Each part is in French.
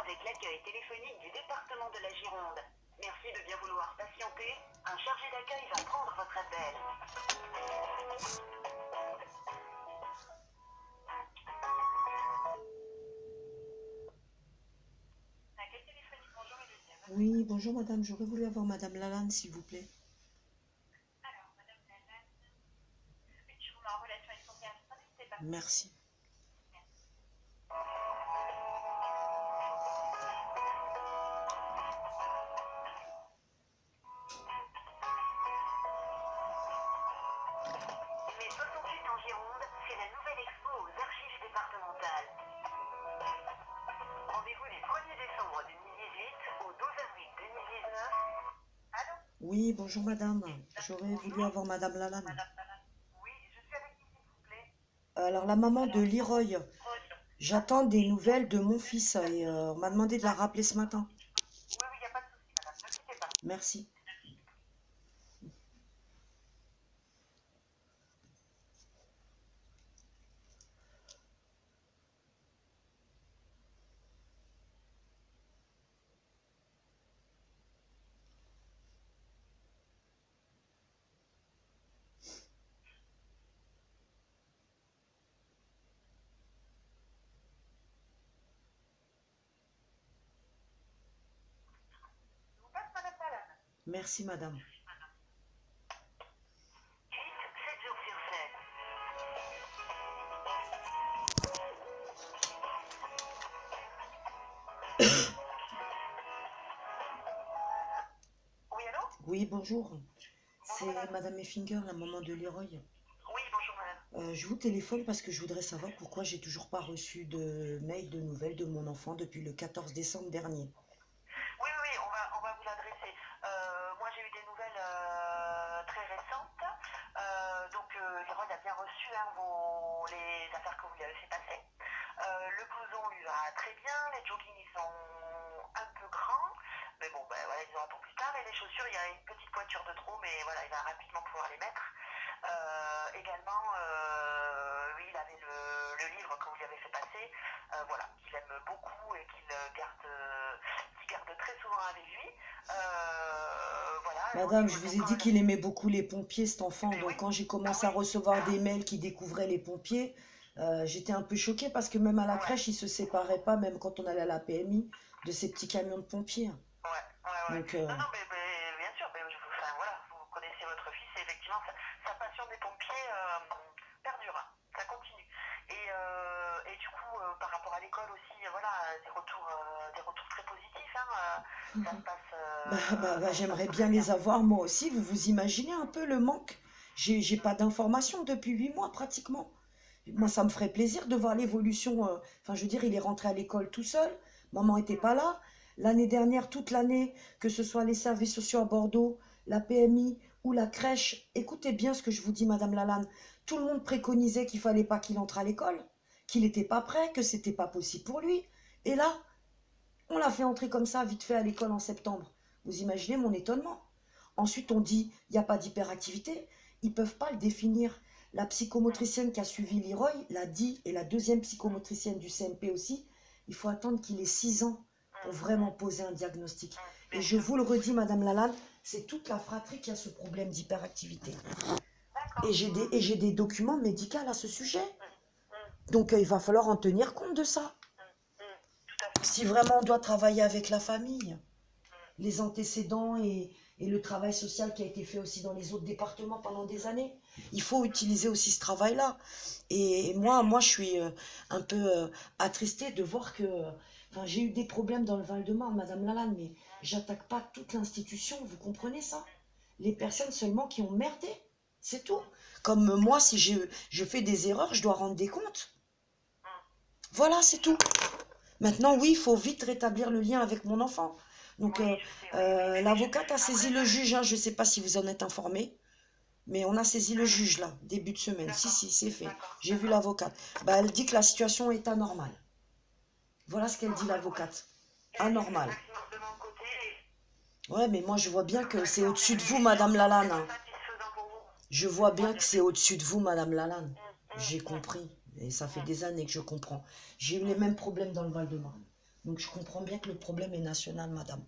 avec l'accueil téléphonique du département de la Gironde. Merci de bien vouloir patienter. Un chargé d'accueil va prendre votre appel. Accueil téléphonique, bonjour et deuxième. Oui, bonjour madame, j'aurais voulu avoir madame Lalanne, s'il vous plaît. Alors, madame Lalanne, oui, je vous mets en relation avec son service, n'hésitez pas. Merci. Mais 68 en Gironde, c'est la nouvelle expo aux archives départementales. Rendez-vous du 1er décembre 2018 au 12 avril 2019. Allô? Oui, bonjour madame, j'aurais voulu avoir madame Lalanne. Madame Lalanne. Oui, je suis avec qui, s'il vous plaît? Alors la maman de Leroy, j'attends des nouvelles de mon fils et on m'a demandé de la rappeler ce matin. Oui, il n'y a pas de souci, madame, ne quittez pas. Merci. Je vous passe madame Lalanne. Merci madame. 7 jours sur 7. Oui, allô? Oui, bonjour. C'est madame Effinger, la maman de Leroy. Oui, bonjour madame. Je vous téléphone parce que je voudrais savoir pourquoi j'ai toujours pas reçu de mail de nouvelles de mon enfant depuis le 14 décembre dernier. Oui, on va vous l'adresser. Moi, j'ai eu des nouvelles très récentes. Leroy a bien reçu les affaires que vous lui avez fait passer. Le blouson lui va très bien. Les joggings, ils sont un peu grands. Mais bon, ben, voilà, ils en pour plus tard. Et les chaussures, il y a une petite pointure de trop, mais voilà, il va rapidement pouvoir les mettre. Également, oui, il avait le livre que vous lui avez fait passer, voilà, qu'il aime beaucoup et qu'il garde très souvent avec lui. Voilà. Madame, je vous ai dit qu'il aimait beaucoup les pompiers, cet enfant. Mais Donc, oui. quand j'ai commencé à recevoir des mails qui découvraient les pompiers, j'étais un peu choquée parce que même à la crèche, ils se séparaient pas, même quand on allait à la PMI, de ces petits camions de pompiers. Ouais. Donc, Non, mais bien sûr, mais enfin, voilà, vous connaissez votre fils et effectivement, sa passion des pompiers perdure, hein, ça continue. Et du coup, par rapport à l'école aussi, voilà, des retours très positifs, hein, ça se passe. j'aimerais bien les avoir moi aussi. Vous vous imaginez un peu le manque? J'ai pas d'informations depuis 8 mois pratiquement. Moi, ça me ferait plaisir de voir l'évolution. Enfin, je veux dire, il est rentré à l'école tout seul. Maman n'était pas là. L'année dernière, toute l'année, que ce soit les services sociaux à Bordeaux, la PMI ou la crèche, écoutez bien ce que je vous dis, Madame Lalanne. Tout le monde préconisait qu'il fallait pas qu'il entre à l'école, qu'il n'était pas prêt, que c'était pas possible pour lui. Et là, on l'a fait entrer comme ça, vite fait, à l'école en septembre. Vous imaginez mon étonnement? Ensuite, on dit, il n'y a pas d'hyperactivité. Ils ne peuvent pas le définir. La psychomotricienne qui a suivi Leroy l'a dit, et la deuxième psychomotricienne du CMP aussi, il faut attendre qu'il ait 6 ans pour vraiment poser un diagnostic. Et je vous le redis, Madame Lalanne, c'est toute la fratrie qui a ce problème d'hyperactivité. Et j'ai des documents médicaux à ce sujet. Donc, il va falloir en tenir compte de ça. Si vraiment on doit travailler avec la famille, les antécédents et le travail social qui a été fait aussi dans les autres départements pendant des années, il faut utiliser aussi ce travail-là. Et moi, je suis un peu attristée de voir que... Enfin, j'ai eu des problèmes dans le Val-de-Marne, Madame Lalanne, mais j'attaque pas toute l'institution, vous comprenez ça? Les personnes seulement qui ont merdé, c'est tout. Comme moi, si je fais des erreurs, je dois rendre des comptes. Voilà, c'est tout. Maintenant, oui, il faut vite rétablir le lien avec mon enfant. Donc, l'avocate a saisi le juge, hein, je ne sais pas si vous en êtes informé, mais on a saisi le juge, là, début de semaine. Si, c'est fait. J'ai vu l'avocate. Bah, elle dit que la situation est anormale. Voilà ce qu'elle dit, l'avocate. Anormale. Ouais, mais moi, je vois bien que c'est au-dessus de vous, Madame Lalanne. Hein. Je vois bien que c'est au-dessus de vous, Madame Lalanne. J'ai compris. Et ça fait des années que je comprends. J'ai eu les mêmes problèmes dans le Val-de-Marne. Donc je comprends bien que le problème est national, madame.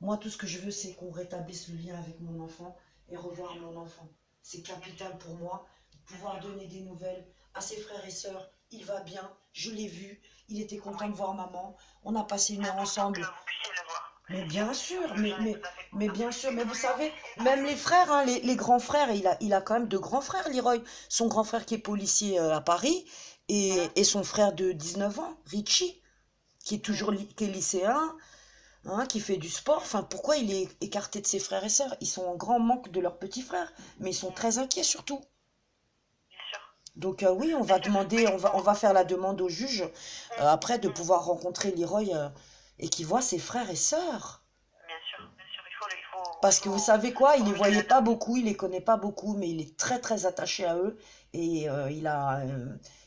Moi, tout ce que je veux, c'est qu'on rétablisse le lien avec mon enfant et revoir mon enfant. C'est capital pour moi, pouvoir donner des nouvelles à ses frères et sœurs. Il va bien, je l'ai vu, il était content de voir maman. On a passé une C'est heure important que ensemble. vous puissiez le voir. Mais C'est bien sûr, sûr, j'en ai tout à fait mais conscience. bien sûr, Et mais vous vous lui savez, et vous même lui les frères, hein, les grands frères, il a quand même de grands frères, Leroy. Son grand frère qui est policier à Paris et son frère de 19 ans, Richie, qui est toujours qui est lycéen, hein, qui fait du sport. Enfin, pourquoi il est écarté de ses frères et sœurs? Ils sont en grand manque de leurs petits frères, mais ils sont très inquiets surtout. bien sûr. Donc oui, on va Bien sûr. demander, Oui, on va faire la demande au juge après de mm, pouvoir rencontrer Leroy et qu'il voit ses frères et sœurs. bien sûr, bien sûr. Il Parce que vous savez quoi, il les régler voyait la pas donne. beaucoup, il les connaît pas beaucoup, mais il est très très attaché à eux et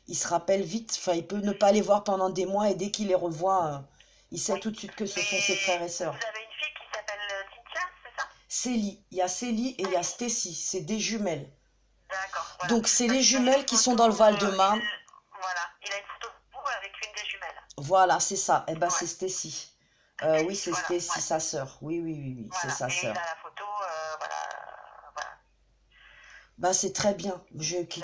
il se rappelle vite. Enfin, il peut ne pas les voir pendant des mois et dès qu'il les revoit, il sait Oui. tout de suite que ce sont ses frères et Et vous sœurs. avez une fille qui s'appelle Cynthia, c'est ça? Célie, il y a Célie et il y a Stacy, c'est des jumelles. D'accord, voilà. Donc c'est Parce les qu'il a une jumelles qui sont photo, dans le Val-de-Marne. voilà, il a une photo de vous avec une des jumelles. Voilà, c'est ça. Eh ben Ouais. c'est Stacy. Oui, Stacy, c'est voilà, Stacy, ouais. sa sœur. Oui, oui, oui, oui, c'est Voilà. sa Et il sœur. a la photo, voilà, voilà. Bah, c'est très bien Il a la photo qu'il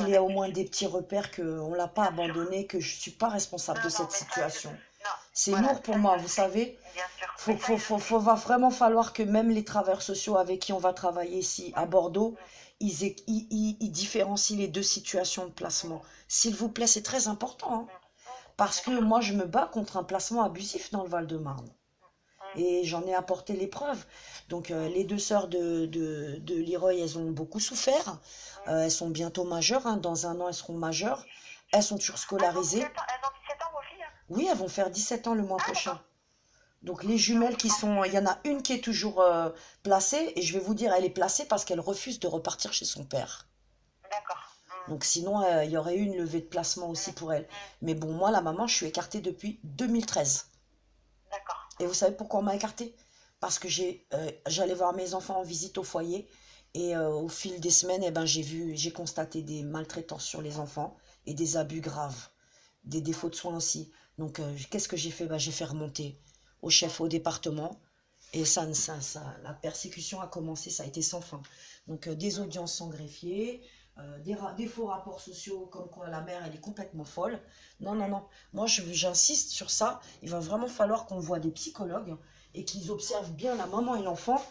ait avec au lui. moins des petits repères, qu'on ne l'a pas Bien sûr. abandonné, que je ne suis pas responsable Non, de non, cette mais ça, situation. non, C'est voilà, lourd pour ça, il moi, le vous sait. savez. Bien sûr. Mais ça, il le sait. Va vraiment falloir que même les travailleurs sociaux avec qui on va travailler ici à Bordeaux, ils différencient les deux situations de placement. S'il vous plaît, c'est très important, hein, parce Bien que sûr. moi, je me bats contre un placement abusif dans le Val-de-Marne. Et j'en ai apporté les preuves. Donc les deux sœurs de Leroy, elles ont beaucoup souffert. Elles sont bientôt majeures, hein. Dans un an, elles seront majeures. Elles sont toujours scolarisées. Elles ont 17 ans, vos filles? Oui, elles vont faire 17 ans le mois Ah, prochain. d'accord. Donc les jumelles qui sont... Il y en a une qui est toujours placée. Et je vais vous dire, elle est placée parce qu'elle refuse de repartir chez son père. D'accord. Donc sinon, il y aurait eu une levée de placement aussi pour elle. Mais bon, moi, la maman, je suis écartée depuis 2013. D'accord. Et vous savez pourquoi on m'a écartée? Parce que j'allais voir mes enfants en visite au foyer et au fil des semaines, eh ben, j'ai constaté des maltraitances sur les enfants et des abus graves, des défauts de soins aussi. Donc, qu'est-ce que j'ai fait? Ben, j'ai fait remonter au chef, au département et la persécution a commencé, ça a été sans fin. Donc, des audiences sans greffier, des faux rapports sociaux comme quoi la mère, elle est complètement folle. Non, non, non. Moi, j'insiste sur ça. Il va vraiment falloir qu'on voit des psychologues et qu'ils observent bien la maman et l'enfant.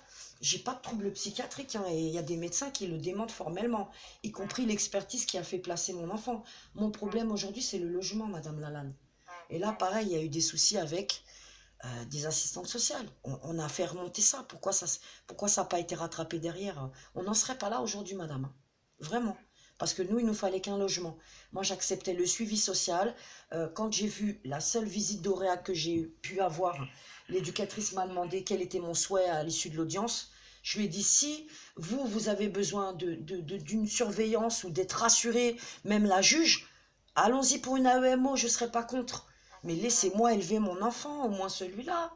J'ai pas de trouble psychiatrique, hein, et il y a des médecins qui le démentent formellement, y compris l'expertise qui a fait placer mon enfant. Mon problème aujourd'hui, c'est le logement, Madame Lalanne. Et là, pareil, il y a eu des soucis avec des assistantes sociales. On a fait remonter ça. Pourquoi ça n'a pas été rattrapé derrière? On n'en serait pas là aujourd'hui, madame. Vraiment. Parce que nous, il nous fallait qu'un logement. Moi, j'acceptais le suivi social. Quand j'ai vu la seule visite d'Auréa que j'ai pu avoir, l'éducatrice m'a demandé quel était mon souhait à l'issue de l'audience. Je lui ai dit, si vous avez besoin d'une surveillance ou d'être rassuré, même la juge, allons-y pour une AEMO, je ne serai pas contre. Mais laissez-moi élever mon enfant, au moins celui-là.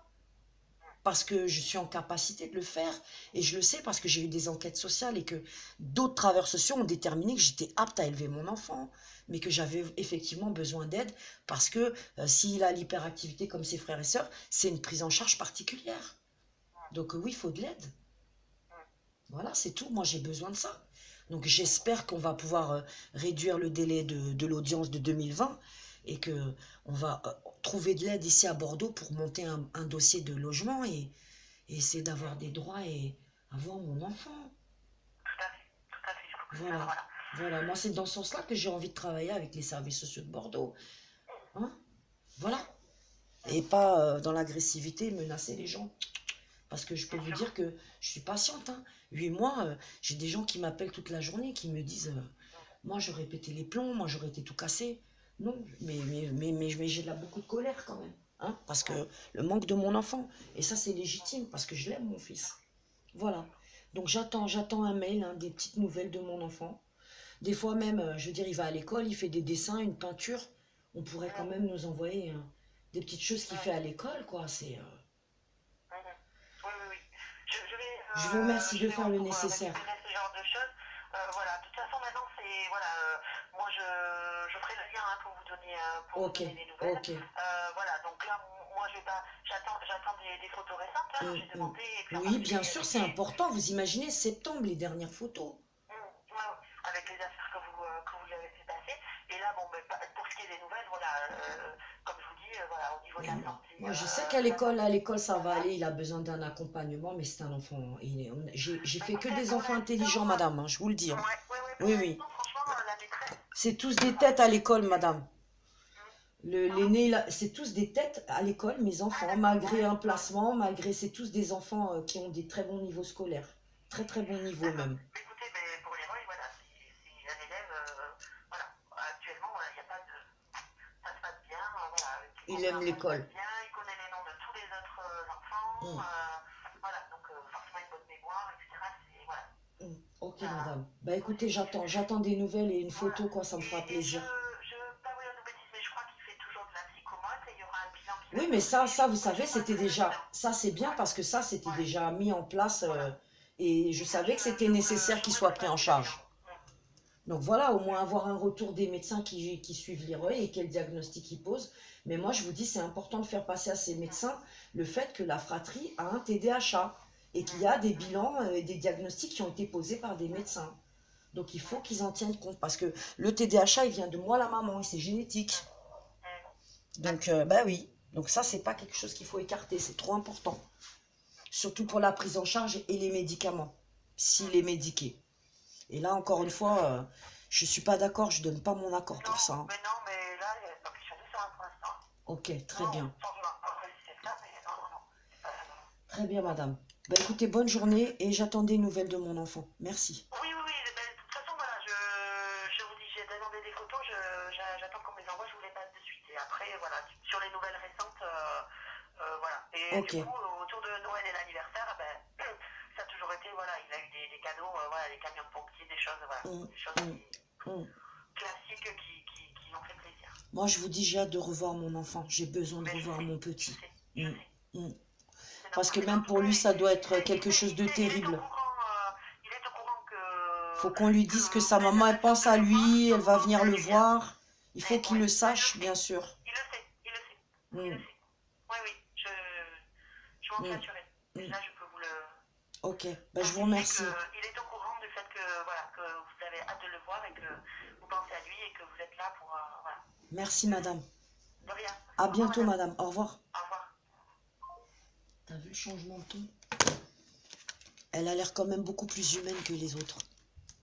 Parce que je suis en capacité de le faire. Et je le sais parce que j'ai eu des enquêtes sociales et que d'autres travailleurs sociaux ont déterminé que j'étais apte à élever mon enfant. Mais que j'avais effectivement besoin d'aide parce que s'il a l'hyperactivité comme ses frères et sœurs, c'est une prise en charge particulière. Donc oui, il faut de l'aide. Voilà, c'est tout. Moi, j'ai besoin de ça. Donc j'espère qu'on va pouvoir réduire le délai de l'audience de 2020 et que on va trouver de l'aide ici à Bordeaux pour monter un dossier de logement et essayer d'avoir des droits et avoir mon enfant. Tout à fait, je comprends. Voilà. Voilà. Voilà, moi c'est dans ce sens-là que j'ai envie de travailler avec les services sociaux de Bordeaux. Hein? Voilà. Et pas dans l'agressivité, menacer les gens. Parce que je peux vous dire que je suis patiente. Hein. 8 mois, j'ai des gens qui m'appellent toute la journée, qui me disent moi j'aurais pété les plombs, moi j'aurais été tout cassé. Non, mais j'ai là beaucoup de colère quand même. Hein, parce que le manque de mon enfant. Et ça c'est légitime, parce que je l'aime mon fils. Voilà. Donc j'attends un mail, hein, des petites nouvelles de mon enfant. Des fois même, je veux dire, il va à l'école, il fait des dessins, une peinture. On pourrait quand même nous envoyer des petites choses qu'il fait à l'école, quoi. C'est... Oui, oui, oui. Je vous remercie Je de vais faire voir le pour nécessaire. récupérer ce genre de choses. Voilà, de toute façon, maintenant, c'est. Voilà, moi, je ferai le lien hein, pour vous donner sonné pour vous Ok, donner des nouvelles. ok. Voilà, donc là, moi, je vais pas, j'attends des photos récentes, hein, j'ai demandé, et puis en Oui, bien particulier sûr, c'est important. Vous imaginez septembre, les dernières photos. avec les affaires que vous lui avez fait passer. Et là, bon, pour ce qui est des nouvelles, voilà, comme je vous dis, voilà, au niveau de la santé. Moi, je sais qu'à l'école, ça va aller. Il a besoin d'un accompagnement, mais c'est un enfant. J'ai fait que des enfants intelligents, madame, hein, je vous le dis. Hein. Oui, oui. Franchement, la maîtresse. C'est tous des têtes à l'école, madame. L'aîné, c'est tous des têtes à l'école, mes enfants, malgré un placement, c'est tous des enfants qui ont des très bons niveaux scolaires. Très, très bons niveaux même. Écoutez, mais pour les Roy, voilà, c'est un élève, voilà, actuellement, voilà, il n'y a pas de. Ça se passe bien, voilà. Il aime l'école. Il connaît les noms de tous les autres enfants, voilà, donc forcément une bonne mémoire, etc. Voilà. Ok, madame. Bah écoutez, j'attends des nouvelles et une photo, quoi, ça me fera plaisir. Je veux pas vous dire de bêtises, mais je crois qu'il fait toujours de la psychomote et il y aura un bilan qui Oui, mais ça, vous savez, c'était déjà... Ça, c'est bien parce que ça, c'était déjà mis en place et je savais que c'était nécessaire qu'il soit pris en charge. Donc voilà, au moins avoir un retour des médecins qui suivent l'IRE et quel diagnostic ils posent. Mais moi, je vous dis, c'est important de faire passer à ces médecins le fait que la fratrie a un TDAH et qu'il y a des bilans et des diagnostics qui ont été posés par des médecins. Donc il faut qu'ils en tiennent compte parce que le TDAH, il vient de moi, la maman, et c'est génétique. Donc, bah oui. Donc ça, c'est pas quelque chose qu'il faut écarter, c'est trop important. Surtout pour la prise en charge et les médicaments, s'il est médiqué. Et là, encore une fois, je suis pas d'accord, je donne pas mon accord pour ça. Hein. Mais non, mais là, il n'y a pas question de ça pour l'instant. Ok, très bien. Très bien, madame. Bah écoutez, bonne journée et j'attends des nouvelles de mon enfant. Merci. Oui, de toute façon, voilà, je vous dis, j'ai demandé des photos, j'attends qu'on me les envoie, je vous les passe de suite. Et après, voilà, sur les nouvelles récentes, voilà. Et du coup, autour de Noël et l'anniversaire, ça a toujours été, voilà, il a eu des cadeaux, voilà, des camions de pompiers, des choses, voilà, des choses classiques qui l'ont fait plaisir. Moi, je vous dis, j'ai hâte de revoir mon enfant. J'ai besoin de revoir mon petit. Je sais. Parce que même pour lui, ça doit être quelque chose de terrible. Il est au courant que... Faut qu'on lui dise que sa maman, elle pense à lui, elle va venir le voir. Il faut qu'il le sache, bien sûr. Il le sait. Oui, je m'en suis assurée. Là, je peux vous le... Ok, ben, je vous remercie. Il est au courant du fait que, voilà, que vous avez hâte de le voir et que vous pensez à lui et que vous êtes là pour... voilà. Merci, madame. De rien. À bientôt, madame. Au revoir. Au revoir. T'as vu le changement de ton? Elle a l'air quand même beaucoup plus humaine que les autres.